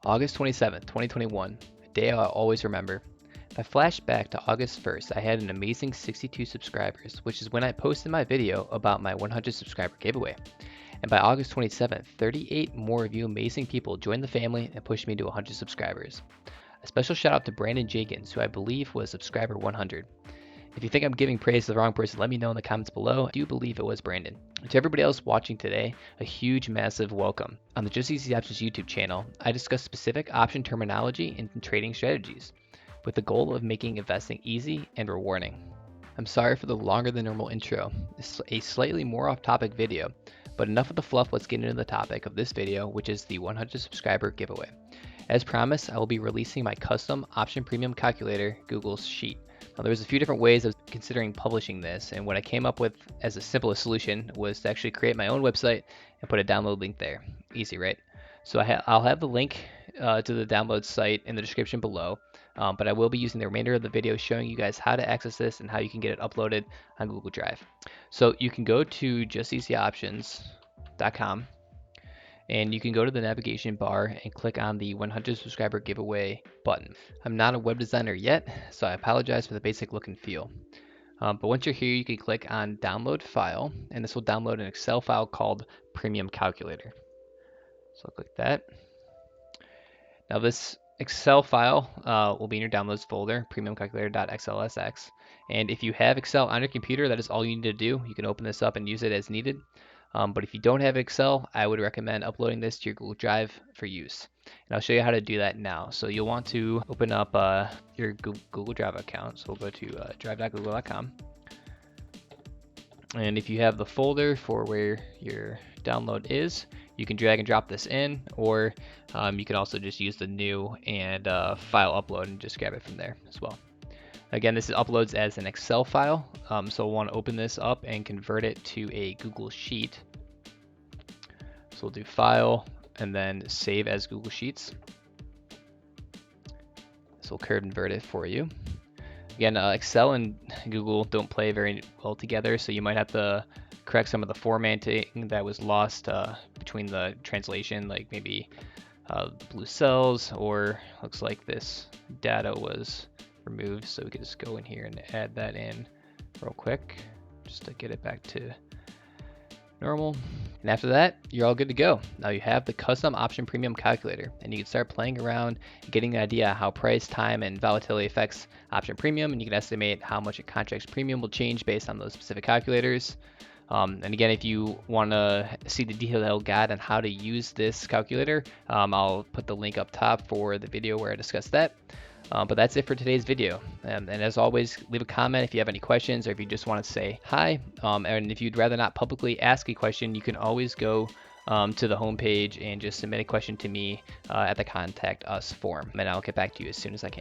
August 27th, 2021, a day I'll always remember. If I flash back to August 1st, I had an amazing 62 subscribers, which is when I posted my video about my 100 subscriber giveaway. And by August 27th, 38 more of you amazing people joined the family and pushed me to 100 subscribers. A special shout out to Brandon Jenkins, who I believe was subscriber 100. If you think I'm giving praise to the wrong person, let me know in the comments below. I do believe it was Brandon. To everybody else watching today, a huge, massive welcome. On the Just Easy Options YouTube channel, I discuss specific option terminology and trading strategies, with the goal of making investing easy and rewarding. I'm sorry for the longer than normal intro. It's a slightly more off-topic video, but enough of the fluff. Let's get into the topic of this video, which is the 100 subscriber giveaway. As promised, I will be releasing my custom option premium calculator Google Sheet. Now, there was a few different ways I was considering publishing this, and what I came up with as the simplest solution was to actually create my own website and put a download link there. Easy, right? So I'll have the link to the download site in the description below, but I will be using the remainder of the video showing you guys how to access this and how you can get it uploaded on Google Drive. So you can go to justeasyoptions.com, and you can go to the navigation bar and click on the 100 subscriber giveaway button. I'm not a web designer yet, so I apologize for the basic look and feel. But once you're here, you can click on download file, and this will download an Excel file called Premium Calculator. So I'll click that. Now this Excel file will be in your downloads folder, premiumcalculator.xlsx. And if you have Excel on your computer, that is all you need to do. You can open this up and use it as needed. But if you don't have Excel, I would recommend uploading this to your Google Drive for use. And I'll show you how to do that now. So you'll want to open up your Google Drive account. So we'll go to drive.google.com. And if you have the folder for where your download is, you can drag and drop this in, or you can also just use the new and file upload and just grab it from there as well. Again, this uploads as an Excel file, so we'll want to open this up and convert it to a Google Sheet. So we'll do File and then Save as Google Sheets. So we'll convert it for you. Again, Excel and Google don't play very well together, so you might have to correct some of the formatting that was lost between the translation, like maybe blue cells, or looks like this data was removed, so we can just go in here and add that in real quick just to get it back to normal. And after that, you're all good to go. Now you have the custom option premium calculator, and you can start playing around and getting an idea how price, time, and volatility affects option premium, and you can estimate how much a contract's premium will change based on those specific calculators. And again, if you want to see the detailed guide on how to use this calculator, I'll put the link up top for the video where I discuss that. But that's it for today's video. And as always, leave a comment if you have any questions, or if you just want to say hi. And if you'd rather not publicly ask a question, you can always go to the homepage and just submit a question to me at the Contact Us form, and I'll get back to you as soon as I can.